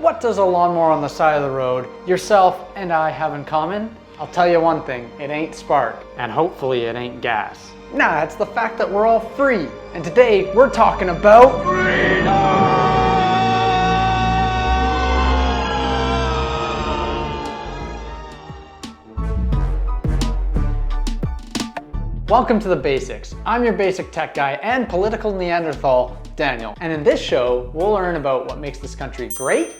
What does a lawnmower on the side of the road, yourself and I, have in common? I'll tell you one thing, it ain't spark. And hopefully it ain't gas. Nah, it's the fact that we're all free. And today we're talking about freedom! Welcome to The Basics. I'm your basic tech guy and political Neanderthal, Daniel. And in this show, we'll learn about what makes this country great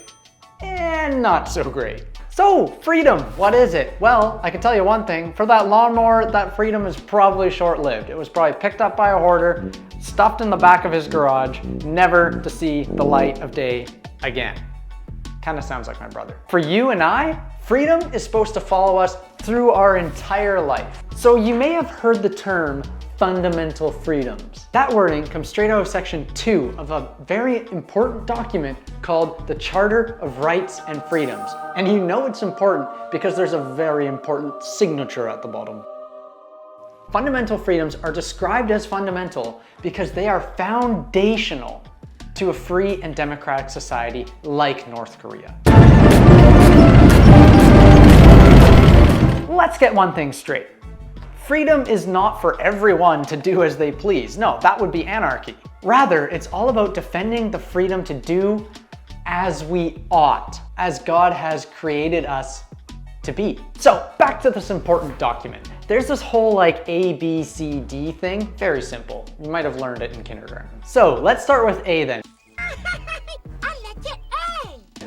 and not so great. So, freedom, what is it? Well, I can tell you one thing. For that lawnmower, that freedom is probably short-lived. It was probably picked up by a hoarder, stuffed in the back of his garage, never to see the light of day again. Kind of sounds like my brother. For you and I, freedom is supposed to follow us through our entire life. So you may have heard the term fundamental freedoms. That wording comes straight out of section 2 of a very important document called the Charter of Rights and Freedoms. And you know it's important because there's a very important signature at the bottom. Fundamental freedoms are described as fundamental because they are foundational to a free and democratic society like North Korea. Let's get one thing straight. Freedom is not for everyone to do as they please. No, that would be anarchy. Rather, it's all about defending the freedom to do as we ought, as God has created us to be. So, back to this important document. There's this whole like A, B, C, D thing. Very simple. You might have learned it in kindergarten. So, let's start with A then.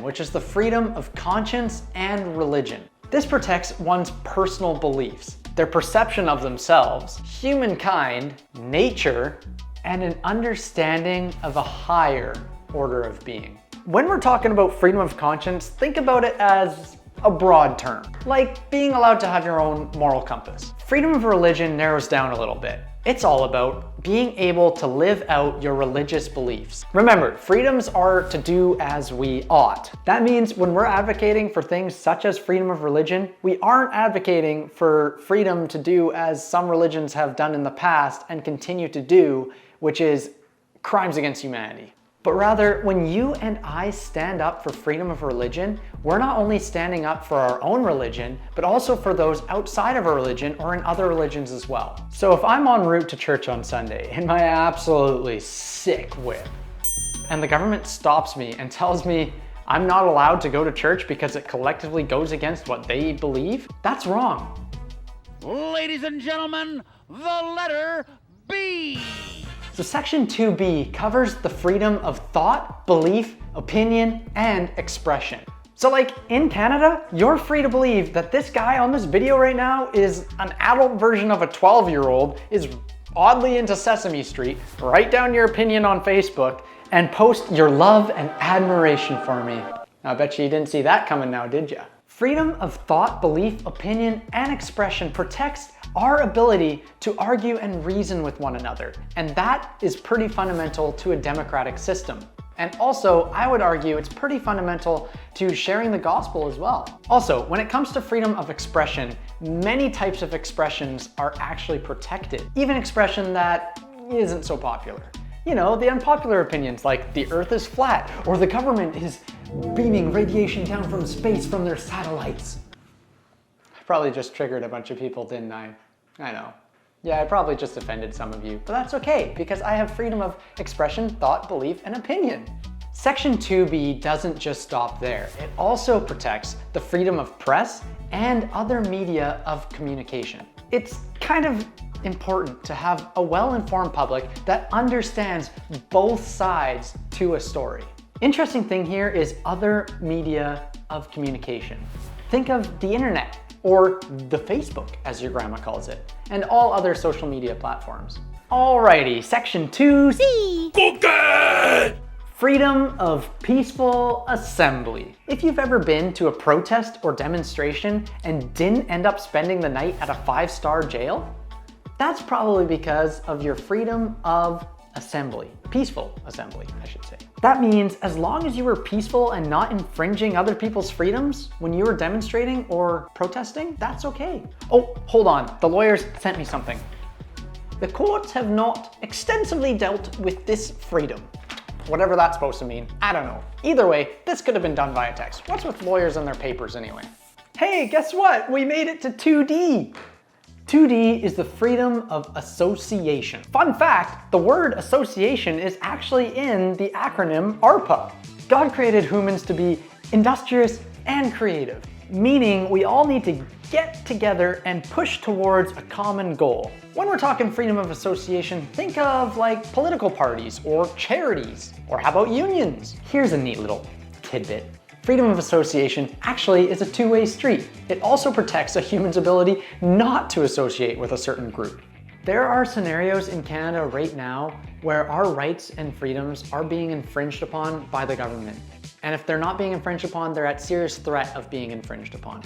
Which is the freedom of conscience and religion. This protects one's personal beliefs, their perception of themselves, humankind, nature, and an understanding of a higher order of being. When we're talking about freedom of conscience, think about it as a broad term, like being allowed to have your own moral compass. Freedom of religion narrows down a little bit. It's all about being able to live out your religious beliefs. Remember, freedoms are to do as we ought. That means when we're advocating for things such as freedom of religion, we aren't advocating for freedom to do as some religions have done in the past and continue to do, which is crimes against humanity. But rather, when you and I stand up for freedom of religion, we're not only standing up for our own religion, but also for those outside of our religion or in other religions as well. So if I'm en route to church on Sunday in my absolutely sick whip, and the government stops me and tells me I'm not allowed to go to church because it collectively goes against what they believe, that's wrong. Ladies and gentlemen, the letter B. So section 2B covers the freedom of thought, belief, opinion, and expression. So like in Canada, you're free to believe that this guy on this video right now is an adult version of a 12-year-old, is oddly into Sesame Street, write down your opinion on Facebook, and post your love and admiration for me. I bet you didn't see that coming now, did you? Freedom of thought, belief, opinion, and expression protects our ability to argue and reason with one another. And that is pretty fundamental to a democratic system. And also, I would argue it's pretty fundamental to sharing the gospel as well. Also, when it comes to freedom of expression, many types of expressions are actually protected. Even expression that isn't so popular. You know, the unpopular opinions like the earth is flat or the government is beaming radiation down from space from their satellites. I probably just triggered a bunch of people, didn't I? I know. Yeah, I probably just offended some of you, but that's okay because I have freedom of expression, thought, belief, and opinion. Section 2B doesn't just stop there. It also protects the freedom of press and other media of communication. It's kind of important to have a well-informed public that understands both sides to a story. Interesting thing here is other media of communication. Think of the internet, or the Facebook, as your grandma calls it, and all other social media platforms. Alrighty, section 2C. Okay. Freedom of peaceful assembly. If you've ever been to a protest or demonstration and didn't end up spending the night at a 5-star jail, that's probably because of your freedom of assembly. Peaceful assembly, I should say. That means as long as you were peaceful and not infringing other people's freedoms when you were demonstrating or protesting, that's okay. Oh, hold on, the lawyers sent me something. The courts have not extensively dealt with this freedom. Whatever that's supposed to mean, I don't know. Either way, this could have been done via text. What's with lawyers and their papers anyway? Hey, guess what? We made it to 2D. 2D is the freedom of association. Fun fact, the word association is actually in the acronym ARPA. God created humans to be industrious and creative, meaning we all need to get together and push towards a common goal. When we're talking freedom of association, think of like political parties or charities, or how about unions? Here's a neat little tidbit. Freedom of association actually is a two-way street. It also protects a human's ability not to associate with a certain group. There are scenarios in Canada right now where our rights and freedoms are being infringed upon by the government. And if they're not being infringed upon, they're at serious threat of being infringed upon.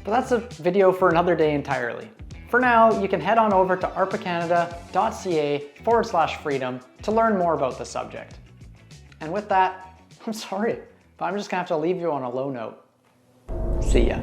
But that's a video for another day entirely. For now, you can head on over to arpacanada.ca/freedom to learn more about the subject. And with that, I'm sorry, but I'm just gonna have to leave you on a low note. See ya.